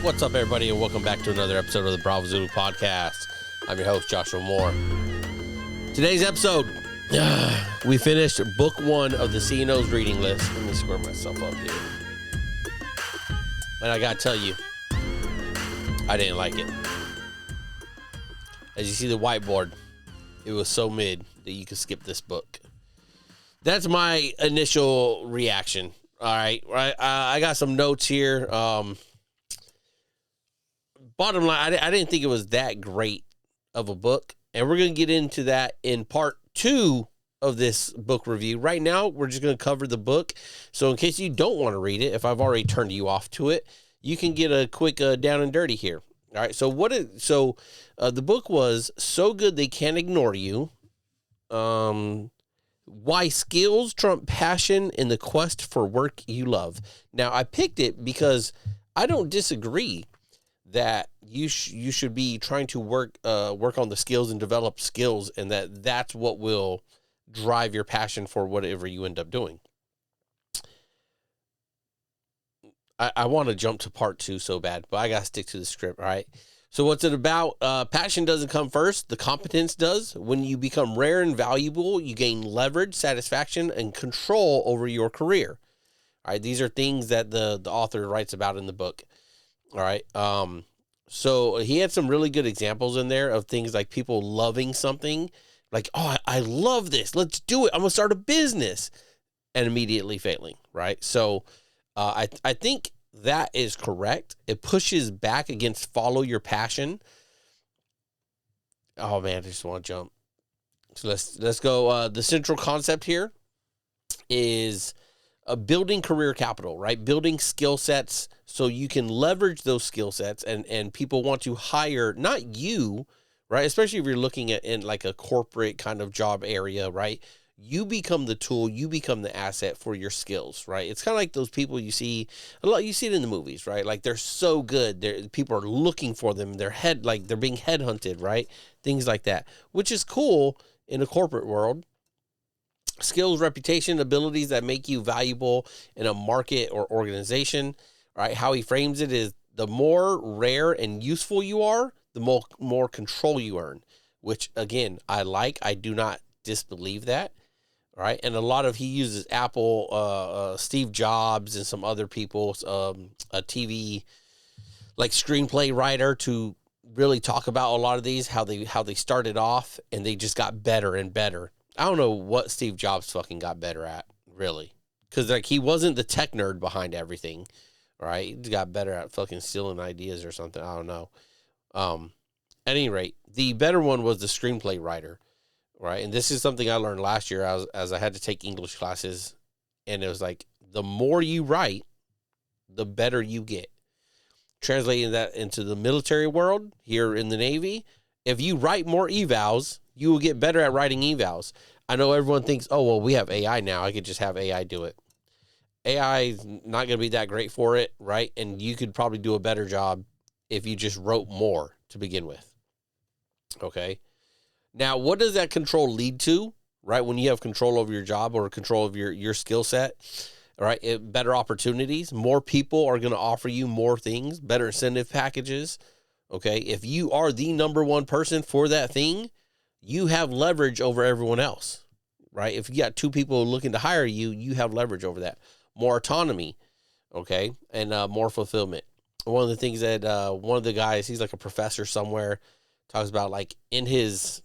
What's up, everybody, and welcome back to another episode of the Bravo Zulu podcast. I'm your host, Joshua Moore. Today's episode, we finished book 1 of the CNO's reading list. Let me square myself up here. And I gotta tell you, I didn't like it. As you see the whiteboard, it was so mid that you could skip this book. That's my initial reaction. All right. I got some notes here. Bottom line, I didn't think it was that great of a book. And we're going to get into that in part 2 of this book review. Right now, we're just going to cover the book. So in case you don't want to read it, if I've already turned you off to it, you can get a quick down and dirty here. All right. So the book was So Good They Can't Ignore You. Why Skills Trump Passion in the Quest for Work You Love. Now, I picked it because I don't disagree that you should be trying to work on the skills and develop skills, and that's what will drive your passion for whatever you end up doing. I want to jump to part 2 so bad, but I got to stick to the script, all right? So what's it about? Passion doesn't come first. The competence does. When you become rare and valuable, you gain leverage, satisfaction, and control over your career. All right, these are things that the author writes about in the book. All right. So he had some really good examples in there of things like people loving something, like, oh, I love this. Let's do it. I'm gonna start a business, and immediately failing. Right. So I think that is correct. It pushes back against follow your passion. Oh man, I just want to jump. So let's go. The central concept here is building career capital, right? Building skill sets so you can leverage those skill sets and people want to hire, not you, right? Especially if you're looking at in like a corporate kind of job area, right? You become the tool, you become the asset for your skills, right? It's kind of like those people you see a lot. You see it in the movies, right? Like they're so good. People are looking for them. They're being headhunted, right? Things like that, which is cool in a corporate world. Skills, reputation, abilities that make you valuable in a market or organization, right? How he frames it is the more rare and useful you are, the more control you earn, which again, I do not disbelieve that, right? And he uses Apple, Steve Jobs and some other people, a TV like screenplay writer to really talk about a lot of these, how they started off and they just got better and better. I don't know what Steve Jobs fucking got better at, really. Because, like, he wasn't the tech nerd behind everything, right? He got better at fucking stealing ideas or something. I don't know. At any rate, the better one was the screenplay writer, right? And this is something I learned last year as I had to take English classes. And it was like, the more you write, the better you get. Translating that into the military world, here in the Navy, if you write more evals, you will get better at writing evals. I know everyone thinks, oh, well, we have AI now. I could just have AI do it. AI is not going to be that great for it, right? And you could probably do a better job if you just wrote more to begin with. Okay. Now, what does that control lead to, right? When you have control over your job or control of your skill set, right? Better opportunities. More people are going to offer you more things, better incentive packages. Okay. If you are the number one person for that thing, you have leverage over everyone else, right? If you got 2 people looking to hire you, you have leverage over that. More autonomy, okay, and more fulfillment. One of the things that one of the guys, he's like a professor somewhere, talks about like in his,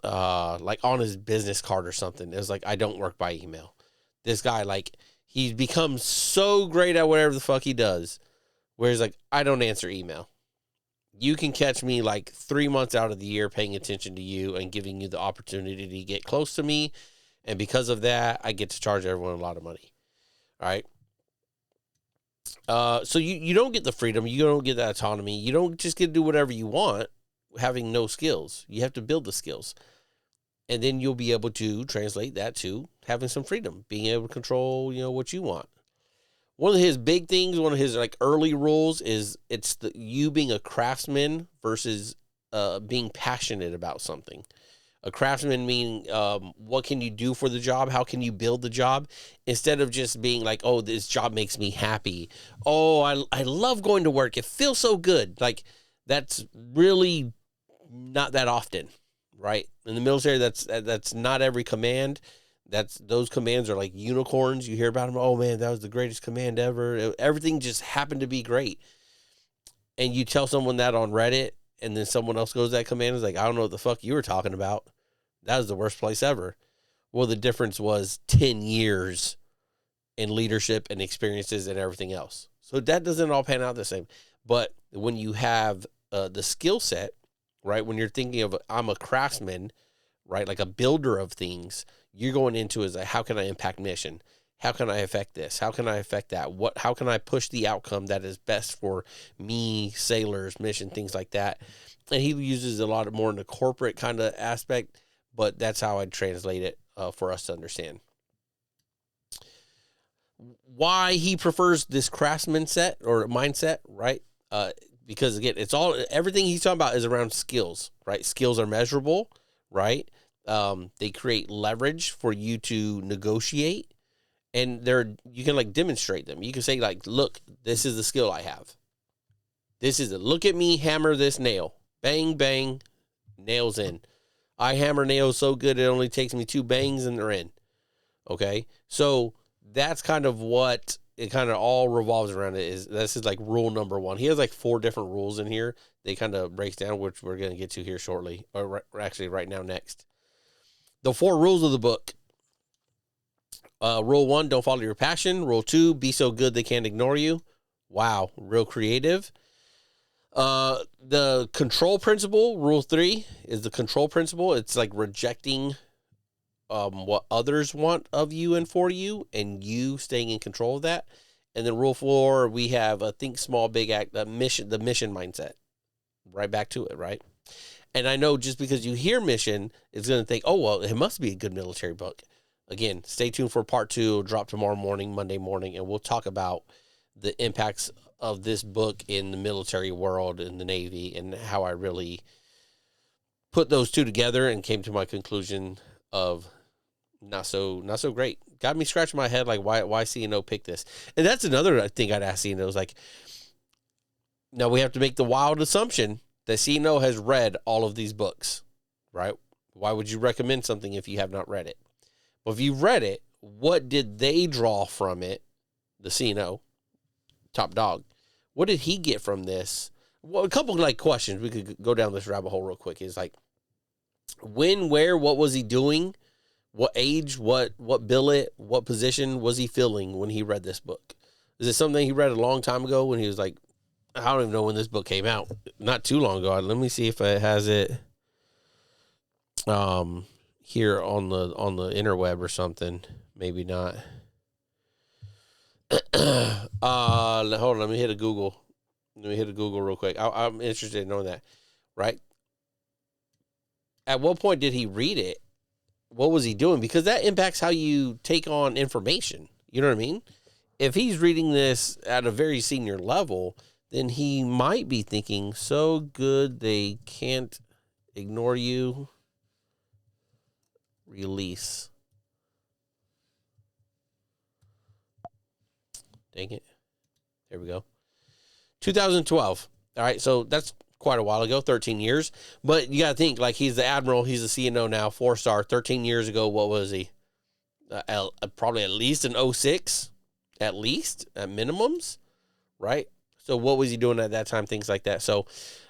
like on his business card or something. It was like, I don't work by email. This guy, like, he's become so great at whatever the fuck he does, where he's like, I don't answer email. You can catch me like 3 months out of the year paying attention to you and giving you the opportunity to get close to me. And because of that, I get to charge everyone a lot of money. All right. So you don't get the freedom. You don't get that autonomy. You don't just get to do whatever you want having no skills. You have to build the skills. And then you'll be able to translate that to having some freedom, being able to control, what you want. One of his big things, one of his like early rules is you being a craftsman versus being passionate about something. A craftsman meaning what can you do for the job? How can you build the job? Instead of just being like, oh, this job makes me happy. Oh, I love going to work. It feels so good. Like, that's really not that often, right? In the military, that's not every command. Those commands are like unicorns. You hear about them. Oh man, that was the greatest command ever. Everything just happened to be great. And you tell someone that on Reddit, and then someone else goes to that command, is like, I don't know what the fuck you were talking about. That was the worst place ever. Well, the difference was 10 years in leadership and experiences and everything else. So that doesn't all pan out the same. But when you have the skill set, right, when you're thinking of, I'm a craftsman, right, like a builder of things, you're going into is like, how can I impact mission? How can I affect this? How can I affect that? How can I push the outcome that is best for me, sailors, mission, things like that? And he uses a lot more in the corporate kind of aspect, but that's how I'd translate it for us to understand. Why he prefers this craftsman set or mindset, right? Because again, everything he's talking about is around skills, right? Skills are measurable, right? They create leverage for you to negotiate, and you can like demonstrate them. You can say like, look, this is the skill I have. This is it. Look at me hammer this nail. Bang, bang, nails in. I hammer nails so good it only takes me 2 bangs and they're in. Okay? So that's kind of what it kind of all revolves around. This is like rule number 1. He has like 4 different rules in here. They kind of breaks down, which we're going to get to here shortly, or actually right now next. The 4 rules of the book. Rule 1, don't follow your passion. Rule 2, be so good they can't ignore you. Wow, real creative. The control principle, rule 3, is the control principle. It's like rejecting what others want of you and for you, and you staying in control of that. And then rule 4, we have a think small, big act, the mission mindset. Right back to it, right? And I know just because you hear mission, it's going to think, oh, well, it must be a good military book. Again, stay tuned for part 2. It'll drop tomorrow morning, Monday morning, and we'll talk about the impacts of this book in the military world, in the Navy, and how I really put those two together and came to my conclusion of not so great. Got me scratching my head like, why CNO picked this? And that's another thing I'd ask CNO is like, now we have to make the wild assumption that CNO has read all of these books, right? Why would you recommend something if you have not read it? Well, if you read it, what did they draw from it? The CNO, top dog. What did he get from this? Well, a couple like questions. We could go down this rabbit hole real quick. Is like, when, where, what was he doing? What age, what billet, what position was he filling when he read this book? Is it something he read a long time ago when he was like, I don't even know when this book came out. Not too long ago. Let me see if it has it here on the interweb or something. Maybe not. Hold on. Let me hit a Google. Real quick. I'm interested in knowing that. Right? At what point did he read it? What was he doing? Because that impacts how you take on information. You know what I mean? If he's reading this at a very senior level, then he might be thinking, so good they can't ignore you. Release. Dang it. There we go. 2012. All right, so that's quite a while ago, 13 years. But you got to think, like, he's the admiral, he's the CNO now, 4-star. 13 years ago, what was he? Probably at least an 06, at least, at minimums, right? So what was he doing at that time, things like that. So,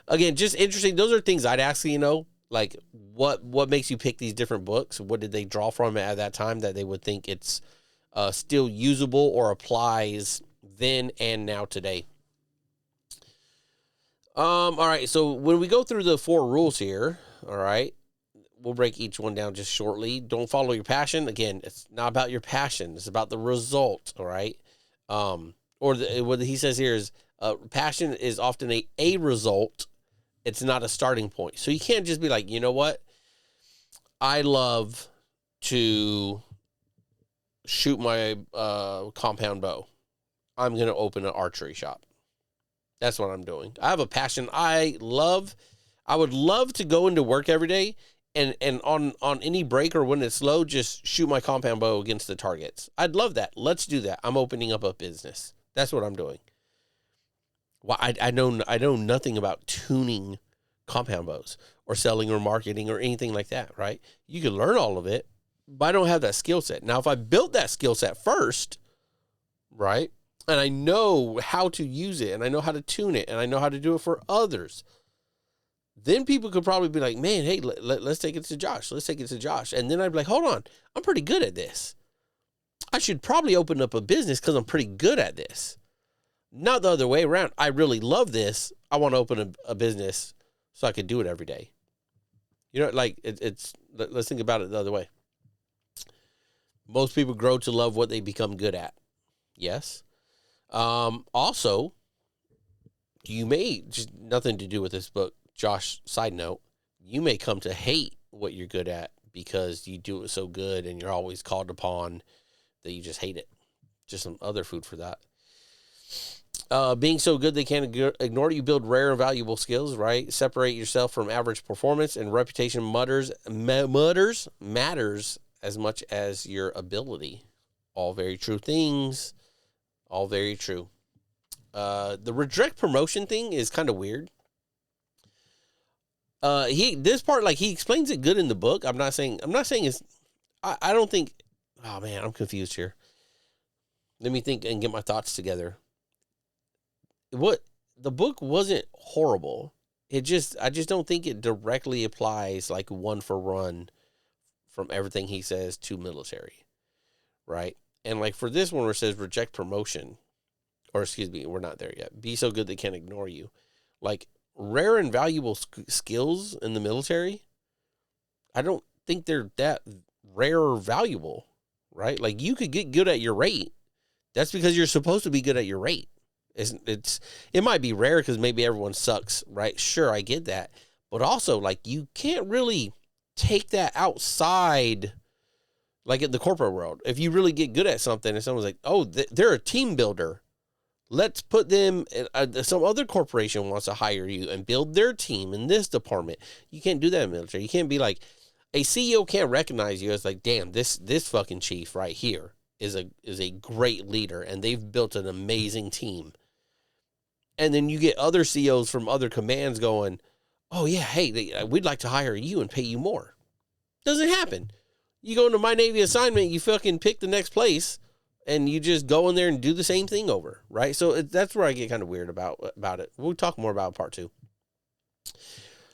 again, just interesting. Those are things I'd ask CNO, like, what makes you pick these different books? What did they draw from it at that time that they would think it's still usable or applies then and now today? All right, so when we go through the 4 rules here, all right, we'll break each one down just shortly. Don't follow your passion. Again, it's not about your passion. It's about the result, all right? What he says here is passion is often a result. It's not a starting point. So you can't just be like, you know what? I love to shoot my compound bow. I'm going to open an archery shop. That's what I'm doing. I have a passion. I would love to go into work every day And on any break or when it's slow, just shoot my compound bow against the targets. I'd love that. Let's do that. I'm opening up a business. That's what I'm doing. Well, I know nothing about tuning compound bows or selling or marketing or anything like that, right? You can learn all of it, but I don't have that skill set. Now, if I built that skill set first, right, and I know how to use it, and I know how to tune it, and I know how to do it for others, then people could probably be like, man, hey, let's take it to Josh. Let's take it to Josh. And then I'd be like, hold on, I'm pretty good at this. I should probably open up a business because I'm pretty good at this. Not the other way around. I really love this. I want to open a business so I could do it every day. You know, like let's think about it the other way. Most people grow to love what they become good at. Yes. Also, you may, just nothing to do with this book, Josh, side note, you may come to hate what you're good at because you do it so good and you're always called upon that you just hate it. Just some other food for that. Being so good they can't ignore it. You build rare and valuable skills, right? Separate yourself from average performance, and reputation matters as much as your ability. All very true things. All very true. The reject promotion thing is kind of weird. This part, like, he explains it good in the book. I'm not saying it's, I don't think, oh man, I'm confused here. Let me think and get my thoughts together. The book wasn't horrible. I just don't think it directly applies like one for one from everything he says to military, right? And like for this one where it says reject promotion, or excuse me, we're not there yet. Be so good they can't ignore you. Like rare and valuable skills in the military, I don't think they're that rare or valuable, right? Like you could get good at your rate. That's because you're supposed to be good at your rate. It might be rare because maybe everyone sucks, right? Sure, I get that. But also, like, you can't really take that outside, like in the corporate world. If you really get good at something and someone's like, oh, they're a team builder, let's put them, some other corporation wants to hire you and build their team in this department. You can't do that in the military. You can't be like, a CEO can't recognize you as like, damn, this fucking chief right here is a great leader and they've built an amazing team. And then you get other CEOs from other commands going, oh, yeah, hey, we'd like to hire you and pay you more. Doesn't happen. You go into my Navy assignment, you fucking pick the next place, and you just go in there and do the same thing over, right? So that's where I get kind of weird about it. We'll talk more about part 2.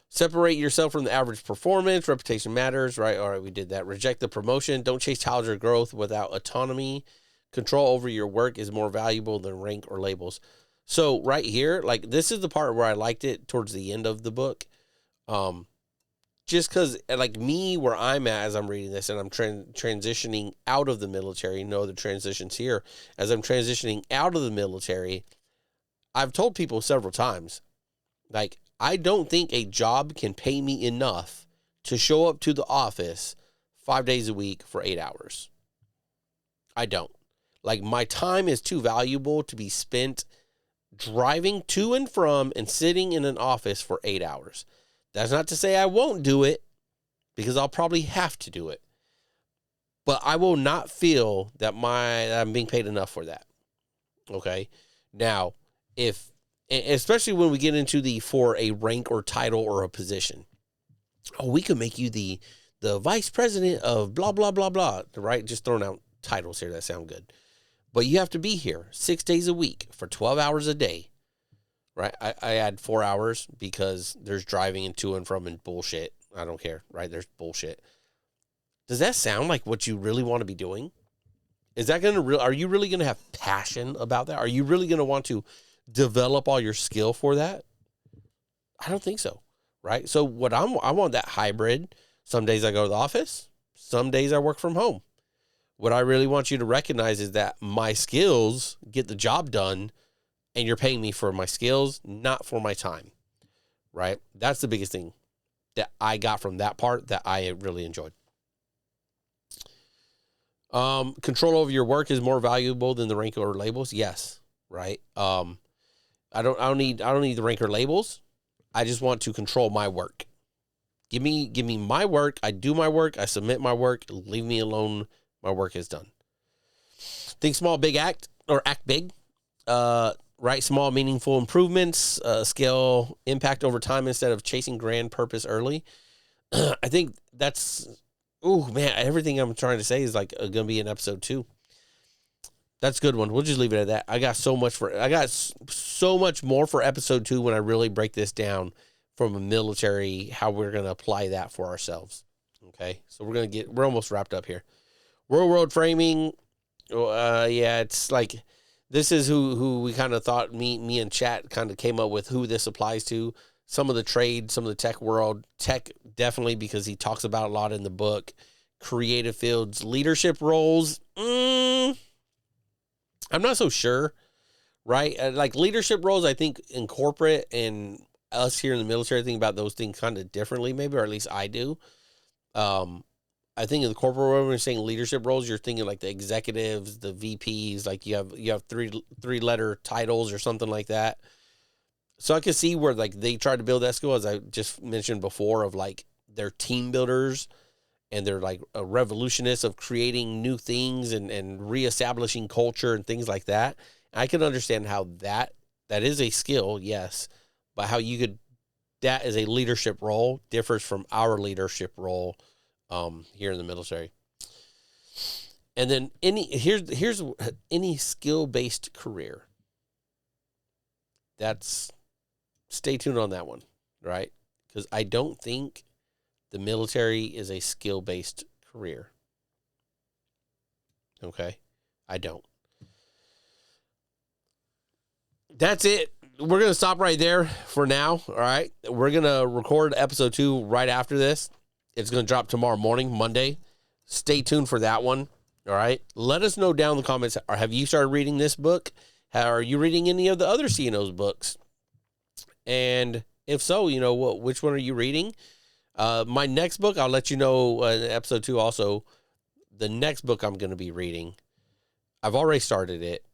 Separate yourself from the average performance. Reputation matters, right? All right, we did that. Reject the promotion. Don't chase challenge or growth without autonomy. Control over your work is more valuable than rank or labels. So right here, like this is the part where I liked it towards the end of the book. Just because like me, where I'm at as I'm reading this and I'm transitioning out of the military, no other transitions here. As I'm transitioning out of the military, I've told people several times, like, I don't think a job can pay me enough to show up to the office 5 days a week for 8 hours. I don't. Like, my time is too valuable to be spent driving to and from and sitting in an office for 8 hours. That's not to say I won't do it, because I'll probably have to do it. But I will not feel that I'm being paid enough for that. Okay? Now, especially when we get into for a rank or title or a position. Oh, we could make you the vice president of blah, blah, blah, blah, right? Just throwing out titles here that sound good. But you have to be here 6 days a week for 12 hours a day, right? I add 4 hours because there's driving and to and from and bullshit. I don't care, right? There's bullshit. Does that sound like what you really want to be doing? Is that are you really going to have passion about that? Are you really going to want to develop all your skill for that? I don't think so, right? So I want that hybrid. Some days I go to the office. Some days I work from home. What I really want you to recognize is that my skills get the job done, and you're paying me for my skills, not for my time, right? That's the biggest thing that I got from that part that I really enjoyed. Control over your work is more valuable than the rank or labels. Yes, right. I don't need the rank or labels. I just want to control my work. Give me my work. I do my work. I submit my work. Leave me alone. My work is done. Think small, big act, or act big. Write small, meaningful improvements. Scale impact over time instead of chasing grand purpose early. I think that's, oh man, everything I'm trying to say is like going to be in episode 2. That's a good one. We'll just leave it at that. I got so much more for episode 2 when I really break this down from a military, how we're going to apply that for ourselves. Okay. So we're almost wrapped up here. Real world framing. Yeah, it's like, this is who we kind of thought me and chat kind of came up with who this applies to. Some of the trade, some of the tech world. Tech, definitely, because he talks about a lot in the book. Creative fields, leadership roles. I'm not so sure, right? Like leadership roles, I think in corporate and us here in the military think about those things kind of differently, maybe, or at least I do. I think in the corporate world, when you're saying leadership roles, you're thinking like the executives, the VPs, like you have three letter titles or something like that. So I can see where like they try to build that skill, as I just mentioned before, of like they're team builders and they're like a revolutionists of creating new things and reestablishing culture and things like that. I can understand how that is a skill, yes, but how that is a leadership role differs from our leadership role here in the military. And then here's any skill-based career. Stay tuned on that one, right? Because I don't think the military is a skill-based career. Okay? I don't. That's it. We're going to stop right there for now, all right? We're going to record episode 2 right after this. It's going to drop tomorrow morning, Monday. Stay tuned for that one, all right? Let us know down in the comments, have you started reading this book? Are you reading any of the other CNO's books? And if so, which one are you reading? My next book, I'll let you know in episode 2 also. The next book I'm going to be reading, I've already started it.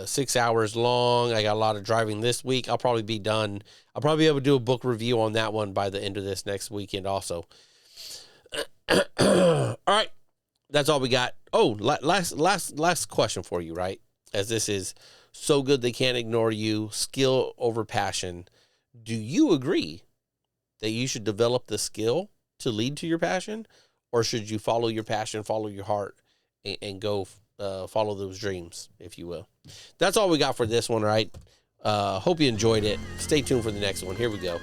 6 hours long. I got a lot of driving this week. I'll probably be done. I'll probably be able to do a book review on that one by the end of this next weekend also. All right. That's all we got. Oh, last question for you, right? As this is so good they can't ignore you, skill over passion. Do you agree that you should develop the skill to lead to your passion, or should you follow your passion, follow your heart, and go follow those dreams, if you will? That's all we got for this one, right? Hope you enjoyed it. Stay tuned for the next one. Here we go.